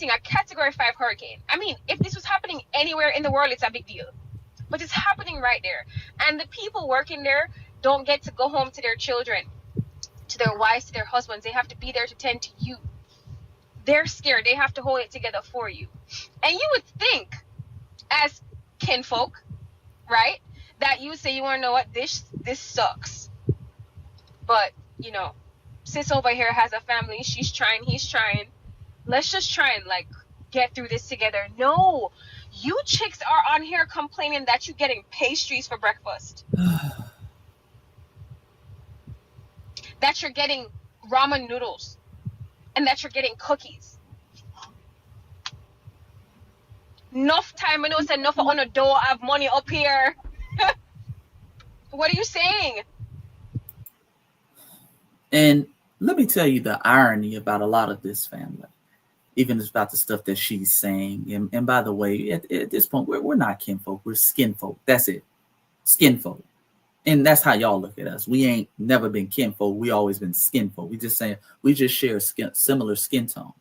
experiencing a Category 5 hurricane. I mean, if this was happening anywhere in the world, it's a big deal. But it's happening right there. And the people working there don't get to go home to their children, to their wives, to their husbands. They have to be there to tend to you. They're scared. They have to hold it together for you. And you would think, as kinfolk, right, that you would say, you want to know what, this sucks. But, you know, sis over here has a family. She's trying. He's trying. Let's just try and, like, get through this together. No. You chicks are on here complaining that you're getting pastries for breakfast. That you're getting ramen noodles. And that you're getting cookies. Enough time, I know it's enough on the door. I have money up here. What are you saying? And let me tell you the irony about a lot of this, family. Even about the stuff that she's saying. And by the way, at this point, we're not kinfolk. We're skinfolk. That's it. Skinfolk. And that's how y'all look at us. We ain't never been kinfolk. We always been skinfolk. We just saying we just share similar skin tone.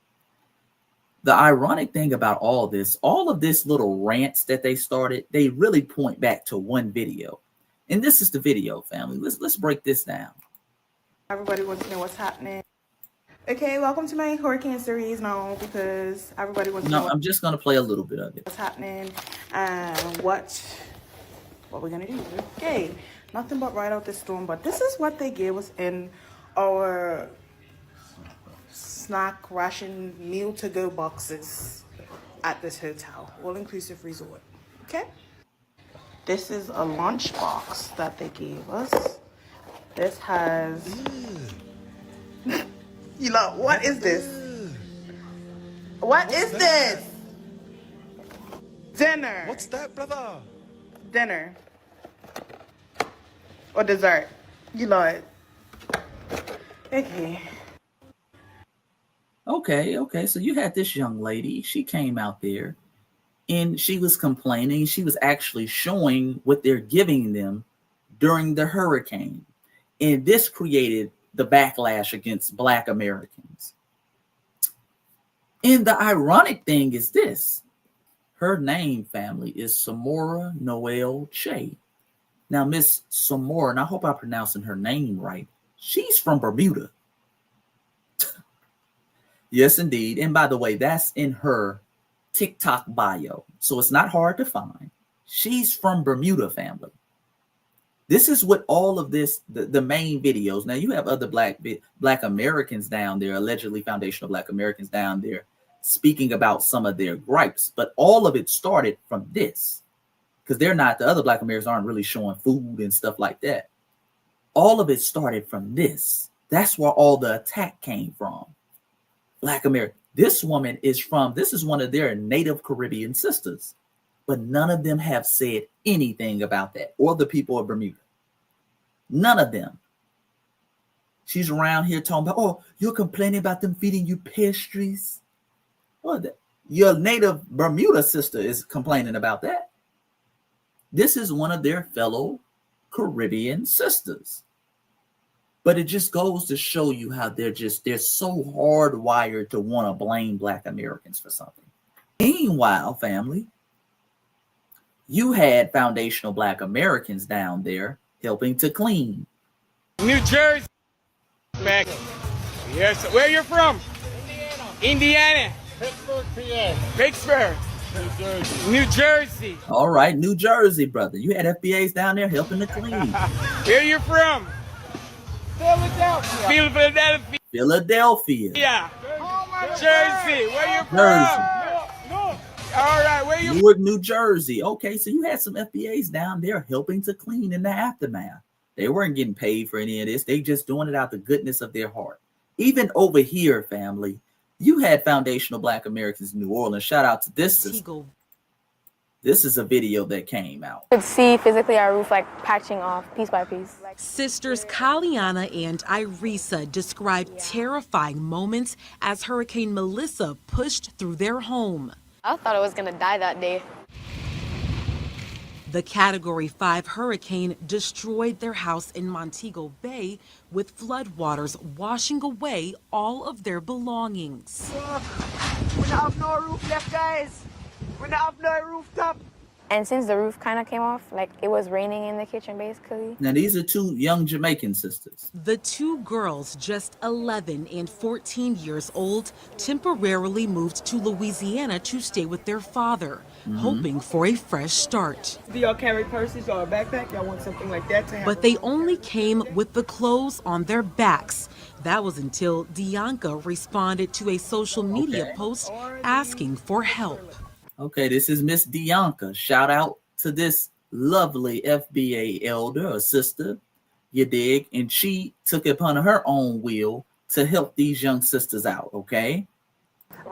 The ironic thing about all of this little rants that they started, they really point back to one video. And this is the video, family. Let's break this down. Everybody wants to know what's happening. Okay, welcome to my hurricane series now, because everybody wants to know. No, I'm just gonna play a little bit of it. What's happening and what we're gonna do. Okay, nothing but ride out this storm, but this is what they gave us in our snack ration meal to go boxes at this hotel, all-inclusive resort. Okay, this is a lunch box that they gave us. This has you know, what is this? What is this? Dinner. What's that, brother? Dinner. Or dessert. You know it. Okay. So you had this young lady. She came out there and she was complaining. She was actually showing what they're giving them during the hurricane. And this created the backlash against Black Americans. And the ironic thing is this. Her name, family, is Samora Noel Che. Now, Miss Samora, and I hope I'm pronouncing her name right, she's from Bermuda. Yes, indeed. And by the way, that's in her TikTok bio. So it's not hard to find. She's from Bermuda, family. This is what all of this, the main videos. Now, you have other Black Americans down there, allegedly foundational Black Americans down there, speaking about some of their gripes. But all of it started from this. Because the other Black Americans aren't really showing food and stuff like that. All of it started from this. That's where all the attack came from. Black America. This woman is this is one of their Native Caribbean sisters. But none of them have said anything about that, or the people of Bermuda. None of them. She's around here talking about, oh, you're complaining about them feeding you pastries. Well, your Native Bermuda sister is complaining about that. This is one of their fellow Caribbean sisters. But it just goes to show you how they're so hardwired to want to blame Black Americans for something. Meanwhile, family, you had foundational Black Americans down there helping to clean. New Jersey. Back. Yes. Where you from? Indiana. Pittsburgh, PA. Pittsburgh. New Jersey. New Jersey. All right, New Jersey, brother. You had FBAs down there helping to clean. Where you from? Philadelphia. Philadelphia. Philadelphia. Yeah. Jersey. Where you from? Jersey. All right, where you? Newark, New Jersey. Okay, so you had some FBAs down there helping to clean in the aftermath. They weren't getting paid for any of this. They just doing it out the goodness of their heart. Even over here, family, you had foundational Black Americans in New Orleans. Shout out to this sister. This is a video that came out. You could see physically our roof like patching off piece by piece. Sisters Kaliana and Irisa described terrifying moments as Hurricane Melissa pushed through their home. I thought I was gonna die that day. The Category 5 hurricane destroyed their house in Montego Bay, with floodwaters washing away all of their belongings. We don't have no roof left, guys. We don't have no rooftop. And since the roof kind of came off, like it was raining in the kitchen basically. Now, these are two young Jamaican sisters. The two girls, just 11 and 14 years old, temporarily moved to Louisiana to stay with their father, hoping for a fresh start. Do y'all carry purses or a backpack? Y'all want something like that to have? But they only came with the clothes on their backs. That was until Dianca responded to a social media post asking for help. Okay, this is Miss Dianca. Shout out to this lovely FBA elder or sister, you dig? And she took it upon her own will to help these young sisters out, okay?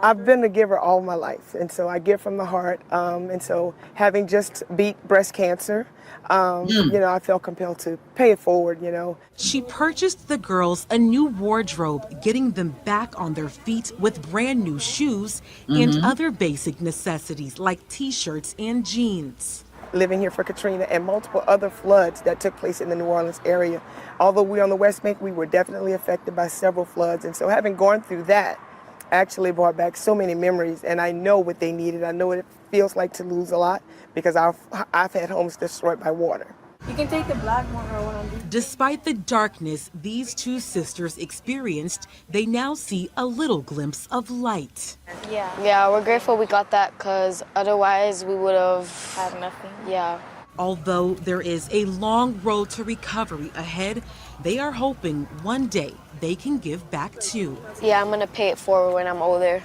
I've been a giver all my life, and so I give from the heart. And so having just beat breast cancer, you know, I felt compelled to pay it forward, you know. She purchased the girls a new wardrobe, getting them back on their feet with brand new shoes and other basic necessities like t-shirts and jeans. Living here for Katrina and multiple other floods that took place in the New Orleans area. Although we're on the West Bank, we were definitely affected by several floods. And so having gone through that actually brought back so many memories, and I know what they needed. I know what it feels like to lose a lot because I've had homes destroyed by water. You can take the black one or one of these. Despite the darkness these two sisters experienced, they now see a little glimpse of light. Yeah, we're grateful we got that because otherwise we would have had nothing. Yeah. Although there is a long road to recovery ahead, they are hoping one day they can give back too. Yeah, I'm going to pay it forward when I'm older.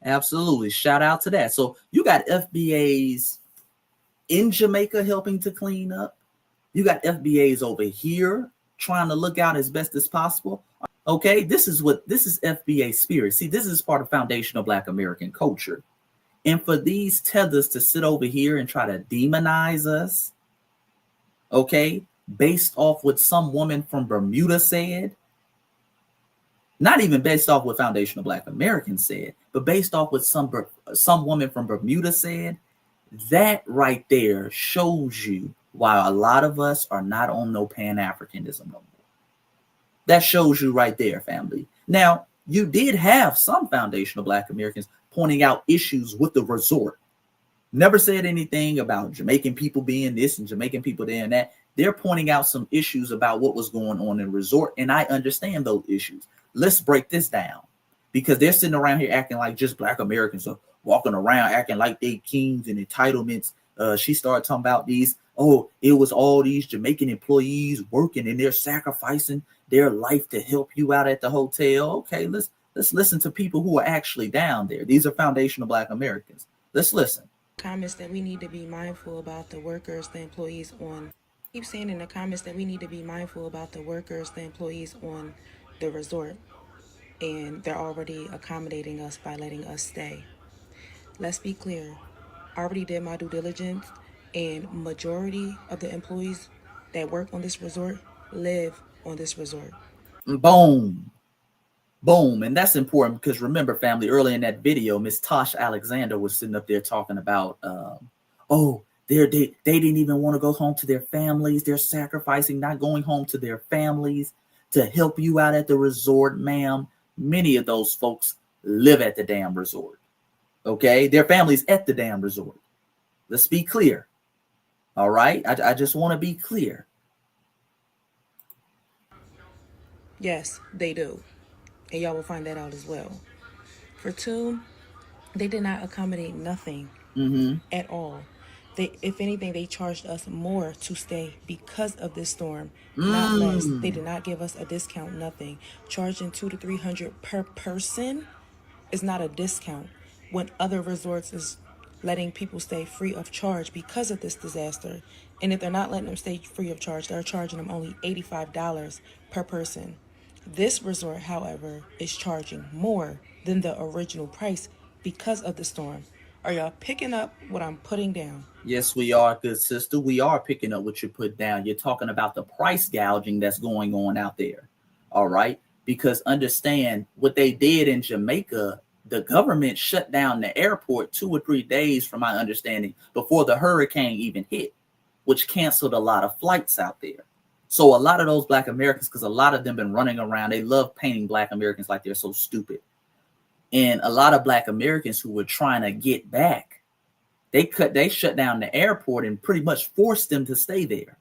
Absolutely. Shout out to that. So you got FBAs in Jamaica helping to clean up. You got FBAs over here trying to look out as best as possible. Okay, this is FBA spirit. See, this is part of foundational Black American culture. And for these tethers to sit over here and try to demonize us, okay, based off what some woman from Bermuda said, not even based off what foundational Black Americans said, but based off what some woman from Bermuda said, that right there shows you why a lot of us are not on no Pan-Africanism no more. That shows you right there, family. Now, you did have some foundational Black Americans pointing out issues with the resort. Never said anything about Jamaican people being this and Jamaican people being that. They're pointing out some issues about what was going on in the resort, and I understand those issues. Let's break this down, because they're sitting around here acting like just Black Americans are walking around acting like they kings and entitlements. She started talking about these, it was all these Jamaican employees working and they're sacrificing their life to help you out at the hotel. Okay, let's listen to people who are actually down there. These are foundational Black Americans. Let's listen. Comments that we need to be mindful about the workers, the employees on. Keep saying in the comments that we need to be mindful about the workers, the employees on the resort, and they're already accommodating us by letting us stay. Let's be clear. I already did my due diligence, and majority of the employees that work on this resort live on this resort. Boom. Boom. And that's important because remember, family, earlier in that video, Miss Tosh Alexander was sitting up there talking about, they didn't even want to go home to their families. They're sacrificing not going home to their families to help you out at the resort, ma'am. Many of those folks live at the damn resort. Okay, their families at the damn resort. Let's be clear. All right, I just want to be clear. Yes, they do. And y'all will find that out as well. For two, they did not accommodate nothing at all. If anything, they charged us more to stay because of this storm, not less. They did not give us a discount, nothing. Charging $200 to $300 per person is not a discount. When other resorts is letting people stay free of charge because of this disaster. And if they're not letting them stay free of charge, they're charging them only $85 per person. This resort, however, is charging more than the original price because of the storm. Are y'all picking up what I'm putting down? Yes, we are, good sister. We are picking up what you put down. You're talking about the price gouging that's going on out there. All right. Because understand what they did in Jamaica, the government shut down the airport 2 or 3 days, from my understanding, before the hurricane even hit, which canceled a lot of flights out there. So a lot of those Black Americans, because a lot of them been running around, they love painting Black Americans like they're so stupid. And a lot of Black Americans who were trying to get back, they shut down the airport and pretty much forced them to stay there.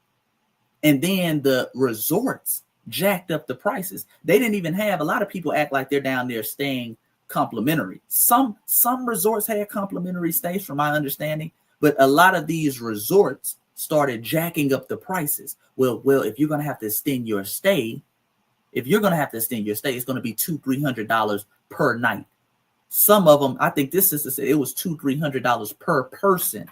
And then the resorts jacked up the prices. They didn't even have, a lot of people act like they're down there staying complimentary. Some resorts had complimentary stays from my understanding, but a lot of these resorts started jacking up the prices. Well, if you're going to have to extend your stay, it's going to be $200-$300 per night. Some of them, I think this is to say, it was $200-$300 per person,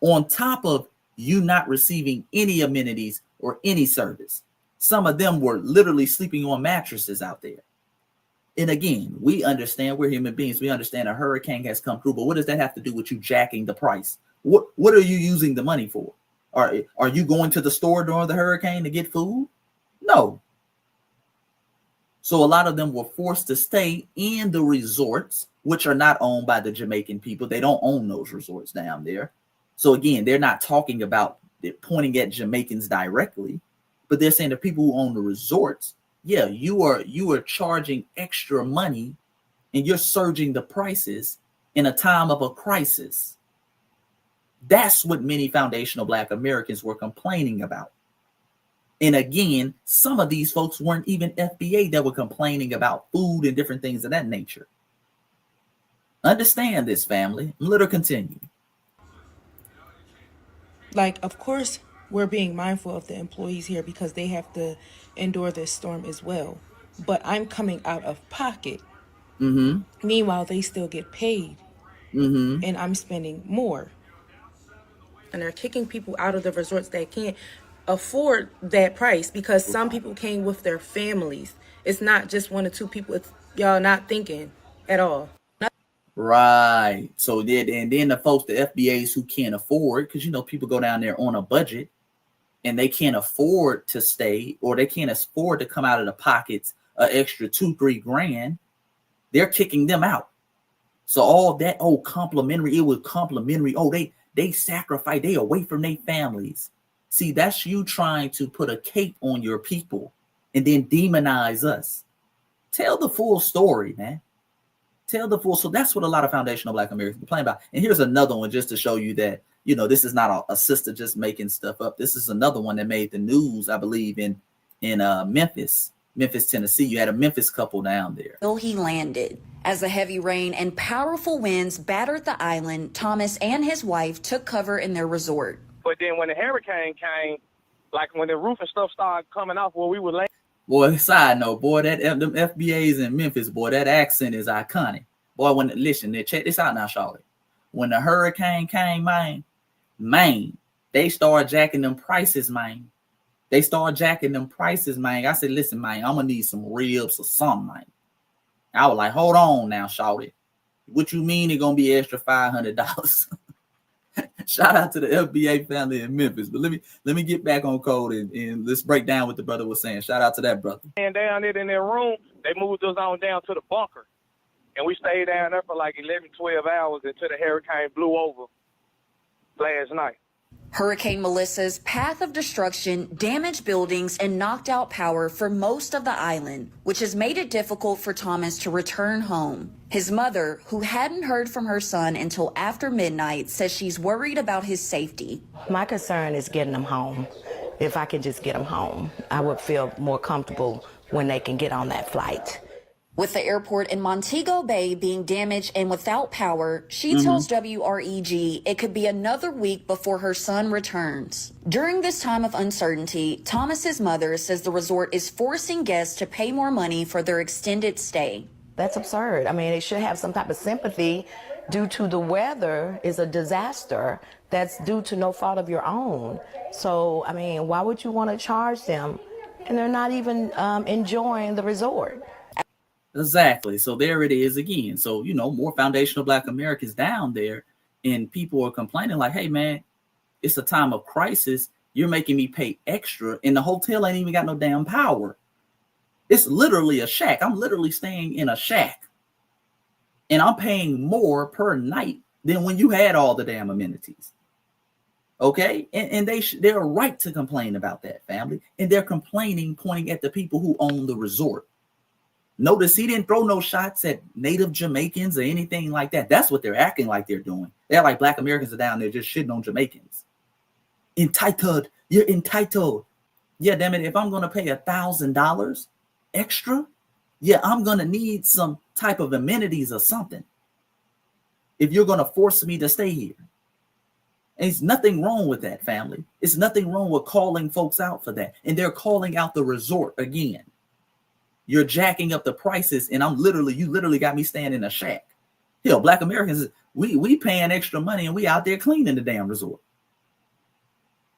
on top of you not receiving any amenities or any service. Some of them were literally sleeping on mattresses out there. And again, we understand, we're human beings. We understand a hurricane has come through, but what does that have to do with you jacking the price? What are you using the money for? Are you going to the store during the hurricane to get food? No. So a lot of them were forced to stay in the resorts, which are not owned by the Jamaican people. They don't own those resorts down there. So again, they're not talking about pointing at Jamaicans directly, but they're saying the people who own the resorts, yeah, you are charging extra money and you're surging the prices in a time of a crisis. That's what many foundational Black Americans were complaining about. And again, some of these folks weren't even FBA that were complaining about food and different things of that nature. Understand this, family. Let her continue. Like, of course, we're being mindful of the employees here because they have to endure this storm as well. But I'm coming out of pocket. Mm-hmm. Meanwhile, they still get paid. Mm-hmm. And I'm spending more. And they're kicking people out of the resorts that can't afford that price because some people came with their families. It's not just one or two people. It's y'all not thinking at all. Right. So and then the folks, the FBAs who can't afford, because people go down there on a budget and they can't afford to stay, or they can't afford to come out of the pockets an extra $2-3 grand. They're kicking them out. So all that complimentary, it was complimentary. They sacrifice, they away from their families. See, that's you trying to put a cape on your people and then demonize us. Tell the full story, man. Tell the full. So that's what a lot of foundational Black Americans complain about. And here's another one just to show you that, this is not a sister just making stuff up. This is another one that made the news, I believe, in Memphis, Tennessee. You had a Memphis couple down there. He landed. As the heavy rain and powerful winds battered the island, Thomas and his wife took cover in their resort. But then when the hurricane came, like when the roof and stuff started coming off where we were laying. Boy, side note, boy, them FBAs in Memphis, boy, that accent is iconic. Boy, check this out now, Charlotte. When the hurricane came, man, they started jacking them prices, man. I said, listen, man, I'm going to need some ribs or something, man. I was like, hold on now, Charlotte. What you mean it's going to be extra $500? Shout out to the FBA family in Memphis. But let me get back on code and let's break down what the brother was saying. Shout out to that brother. And down there in their room, they moved us on down to the bunker. And we stayed down there for like 11, 12 hours until the hurricane blew over last night. Hurricane Melissa's path of destruction damaged buildings and knocked out power for most of the island, which has made it difficult for Thomas to return home. His mother, who hadn't heard from her son until after midnight, says she's worried about his safety. My concern is getting them home. If I could just get them home, I would feel more comfortable when they can get on that flight. With the airport in Montego Bay being damaged and without power, she tells WREG it could be another week before her son returns. During this time of uncertainty, Thomas's mother says the resort is forcing guests to pay more money for their extended stay. That's absurd. I mean, they should have some type of sympathy due to the weather is a disaster that's due to no fault of your own. So, I mean, why would you want to charge them and they're not even enjoying the resort? Exactly. So there it is again. So, more foundational Black Americans down there, and people are complaining like, hey, man, it's a time of crisis. You're making me pay extra, and the hotel ain't even got no damn power. It's literally a shack. I'm literally staying in a shack, and I'm paying more per night than when you had all the damn amenities. Okay? And they're right to complain about that, family. And they're complaining, pointing at the people who own the resort. Notice he didn't throw no shots at native Jamaicans or anything like that. That's what they're acting like they're doing. They're like Black Americans are down there just shitting on Jamaicans. Entitled. You're entitled. Yeah, damn it. If I'm going to pay $1,000 extra, yeah, I'm going to need some type of amenities or something. If you're going to force me to stay here. And there's nothing wrong with that, family. It's nothing wrong with calling folks out for that. And they're calling out the resort again. You're jacking up the prices, and you literally got me staying in a shack. Hell, Black Americans, we paying extra money, and we out there cleaning the damn resort.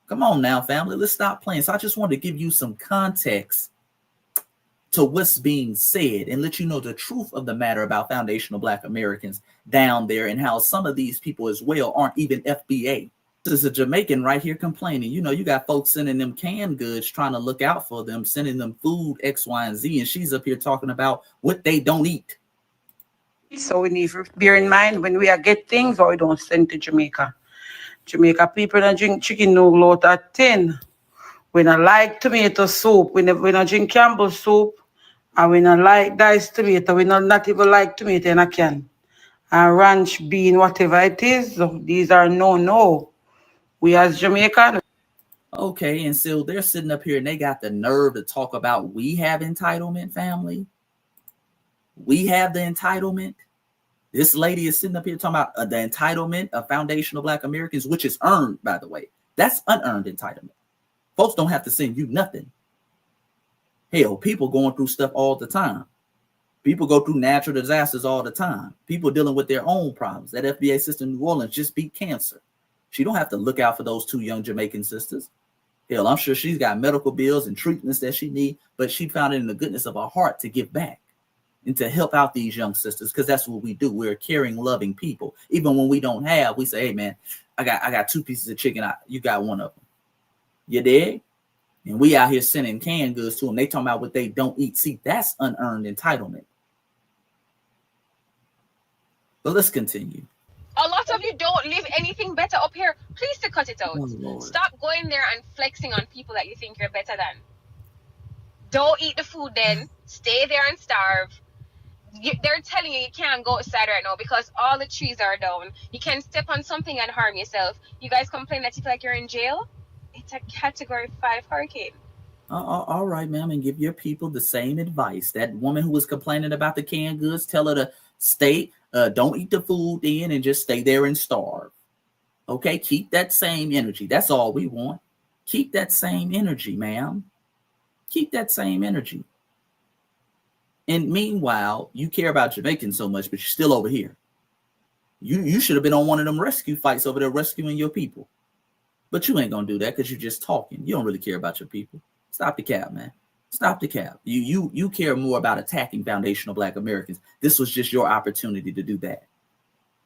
Come on now, family. Let's stop playing. So I just wanted to give you some context to what's being said and let you know the truth of the matter about foundational Black Americans down there and how some of these people as well aren't even FBA. This is a Jamaican right here complaining. You know, you got folks sending them canned goods, trying to look out for them, sending them food, X, Y, and Z. And she's up here talking about what they don't eat. So we need to bear in mind when we get things or we don't send to Jamaica. Jamaica people don't drink chicken noodle out of tin. We don't like tomato soup. We don't drink Campbell soup. And we don't like diced tomato. We not even like tomato in a can. And ranch bean, whatever it is, these are no. We as Jamaican. Okay, and so they're sitting up here and they got the nerve to talk about we have entitlement, family. We have the entitlement. This lady is sitting up here talking about the entitlement of foundational Black Americans, which is earned, by the way. That's unearned entitlement. Folks don't have to send you nothing. Hell, people going through stuff all the time. People go through natural disasters all the time. People dealing with their own problems. That FBA sister in New Orleans just beat cancer. She don't have to look out for those 2 young Jamaican sisters. Hell, I'm sure she's got medical bills and treatments that she needs, but she found it in the goodness of her heart to give back and to help out these young sisters, because that's what we do. We're caring, loving people. Even when we don't have, we say, hey, man, I got 2 pieces of chicken. You got 1 of them. You dig? And we out here sending canned goods to them. They talking about what they don't eat. See, that's unearned entitlement. But let's continue. A lot of you don't live anything better up here. Please to cut it out. Oh, stop going there and flexing on people that you think you're better than. Don't eat the food then. Stay there and starve. They're telling you can't go outside right now because all the trees are down. You can step on something and harm yourself. You guys complain that you feel like you're in jail? It's a Category 5 hurricane. All right, ma'am, and give your people the same advice. That woman who was complaining about the canned goods, tell her to stay, don't eat the food then and just stay there and starve. Okay, keep that same energy. That's all we want. Keep that same energy, ma'am. Keep that same energy. And meanwhile, you care about Jamaicans so much, but you're still over here. You should have been on one of them rescue fights over there rescuing your people. But you ain't going to do that because you're just talking. You don't really care about your people. Stop the cap, man. Stop the cap. You care more about attacking foundational Black Americans. This was just your opportunity to do that.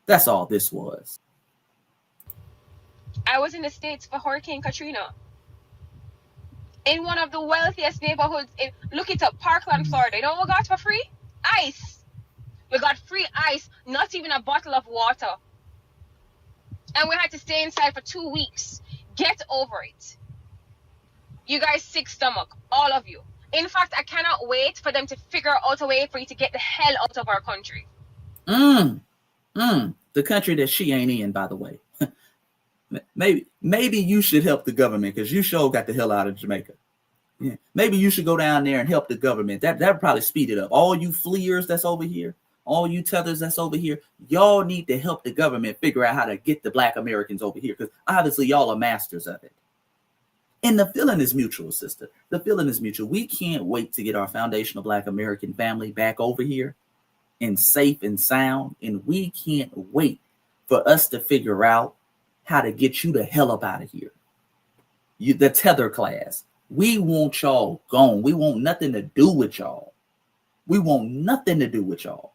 That's all this was. I was in the States for Hurricane Katrina. In one of the wealthiest neighborhoods. Look it up, Parkland, Florida. You know what we got for free? Ice. We got free ice, not even a bottle of water. And we had to stay inside for 2 weeks. Get over it. You guys sick stomach, all of you. In fact, I cannot wait for them to figure out a way for you to get the hell out of our country. The country that she ain't in, by the way. Maybe you should help the government because you sure got the hell out of Jamaica. Yeah. Maybe you should go down there and help the government. That would probably speed it up. All you fleers that's over here, all you tethers that's over here, y'all need to help the government figure out how to get the Black Americans over here because obviously y'all are masters of it. And the feeling is mutual, sister. The feeling is mutual. We can't wait to get our foundational Black American family back over here and safe and sound. And we can't wait for us to figure out how to get you the hell up out of here. You, the tether class. We want y'all gone. We want nothing to do with y'all. We want nothing to do with y'all.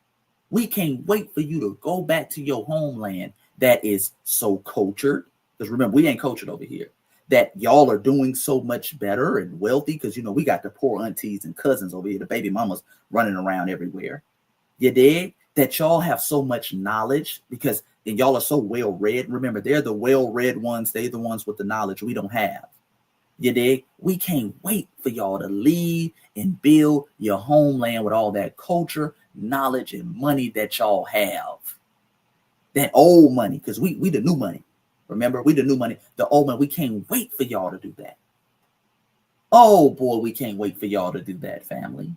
We can't wait for you to go back to your homeland that is so cultured. Because remember, we ain't cultured over here. That y'all are doing so much better and wealthy. Because, you know, we got the poor aunties and cousins over here. The baby mamas running around everywhere. You dig? That y'all have so much knowledge because y'all are so well read. Remember, they're the well-read ones. They're the ones with the knowledge we don't have. You dig? We can't wait for y'all to leave and build your homeland with all that culture, knowledge, and money that y'all have. That old money, because we the new money. Remember, we the new money. The old money, we can't wait for y'all to do that. Oh boy, we can't wait for y'all to do that, family.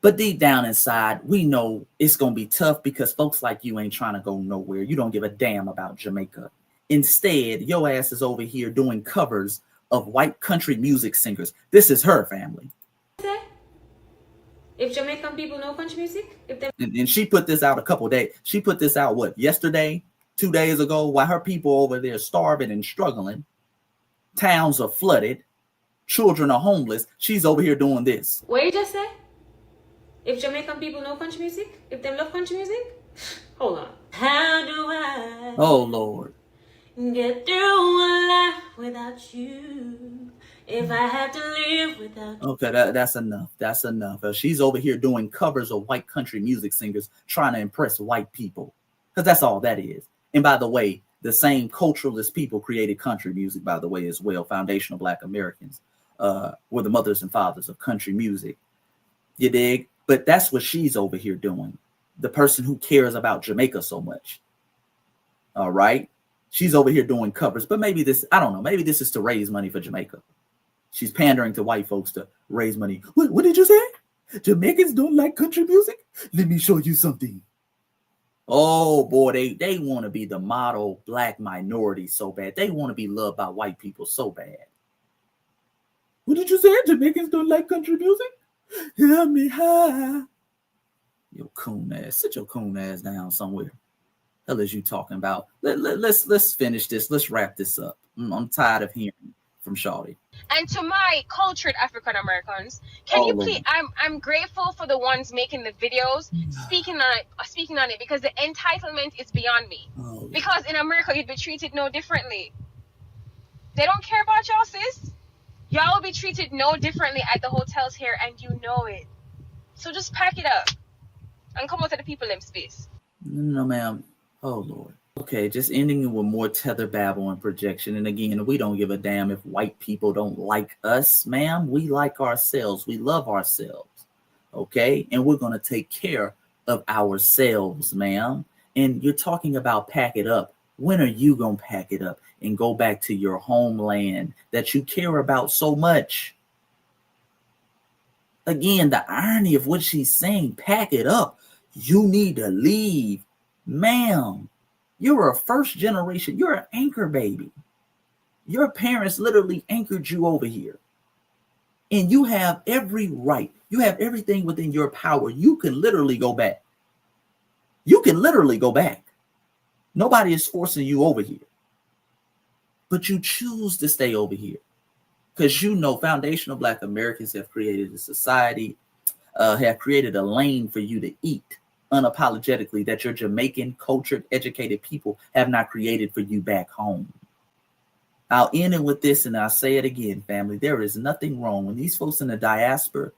But deep down inside, we know it's going to be tough because folks like you ain't trying to go nowhere. You don't give a damn about Jamaica. Instead, your ass is over here doing covers of white country music singers. This is her, family. If Jamaican people know country music, if they and she put this out a couple days. She put this out, what, yesterday, 2 days ago, while her people over there starving and struggling. Towns are flooded. Children are homeless. She's over here doing this. What you just say? If Jamaican people know country music, if they love country music, hold on. How do I? Oh Lord. Get through a life without you. If I had to live without you. Okay, that's enough. That's enough. She's over here doing covers of white country music singers, trying to impress white people, because that's all that is. And by the way, the same culturalist people created country music, by the way, as well. Foundational Black Americans were the mothers and fathers of country music. You dig? But that's what she's over here doing. The person who cares about Jamaica so much. All right. She's over here doing covers, but maybe this, I don't know, maybe this is to raise money for Jamaica. She's pandering to white folks to raise money. What did you say? Jamaicans don't like country music? Let me show you something. Oh boy, they want to be the model Black minority so bad. They want to be loved by white people so bad. What did you say? Jamaicans don't like country music? Hear me high. Yo, coon ass. Sit your coon ass down somewhere. Hell is you talking about? Let's finish this. Let's wrap this up. I'm tired of hearing from Shawty. And to my cultured African Americans, can you please? I'm grateful for the ones making the videos, speaking on it, because the entitlement is beyond me. Because in America, you'd be treated no differently. They don't care about y'all, sis. Y'all will be treated no differently at the hotels here, and you know it. So just pack it up and come out to the people in space. No, ma'am. Oh, Lord. Okay, just ending it with more tether babble and projection. And again, we don't give a damn if white people don't like us, ma'am. We like ourselves. We love ourselves. Okay? And we're going to take care of ourselves, ma'am. And you're talking about pack it up. When are you going to pack it up and go back to your homeland that you care about so much? Again, the irony of what she's saying, pack it up. You need to leave. Ma'am, you're a first generation. You're an anchor baby. Your parents literally anchored you over here. And you have every right. You have everything within your power. You can literally go back. You can literally go back. Nobody is forcing you over here. But you choose to stay over here. Because you know foundational Black Americans have created a society, have created a lane for you to eat unapologetically that your Jamaican cultured, educated people have not created for you back home. I'll end it with this, and I'll say it again, family. There is nothing wrong when these folks in the diaspora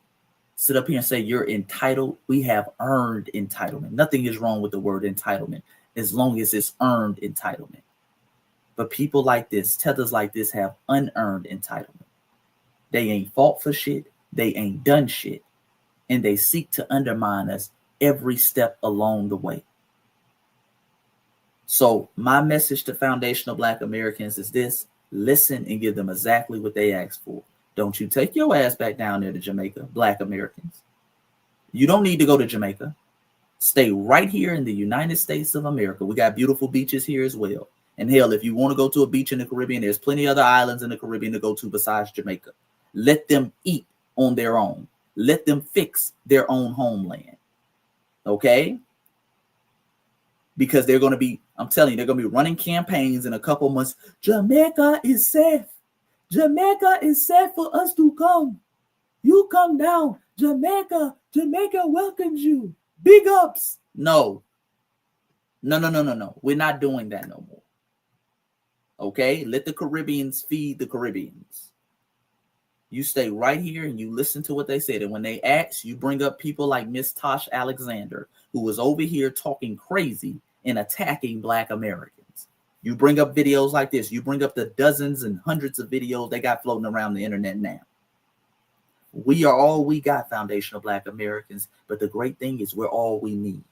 sit up here and say you're entitled. We have earned entitlement. Nothing is wrong with the word entitlement as long as it's earned entitlement. But people like this, tethers like this, have unearned entitlement. They ain't fought for shit. They ain't done shit. And they seek to undermine us every step along the way. So my message to foundational Black Americans is this: listen and give them exactly what they asked for. Don't you take your ass back down there to Jamaica, Black Americans. You don't need to go to Jamaica. Stay right here in the United States of America. We got beautiful beaches here as well. And hell, if you want to go to a beach in the Caribbean, there's plenty other islands in the Caribbean to go to besides Jamaica. Let them eat on their own. Let them fix their own homeland. Okay? Because they're going to be, I'm telling you, they're going to be running campaigns in a couple months. Jamaica is safe. Jamaica is safe for us to come. You come down. Jamaica welcomes you. Big ups. No. We're not doing that no more. Okay? Let the Caribbeans feed the Caribbeans. You stay right here and you listen to what they said. And when they ask, you bring up people like Miss Tosh Alexander, who was over here talking crazy and attacking Black Americans. You bring up videos like this. You bring up the dozens and hundreds of videos they got floating around the internet now. We are all we got, foundational Black Americans. But the great thing is we're all we need.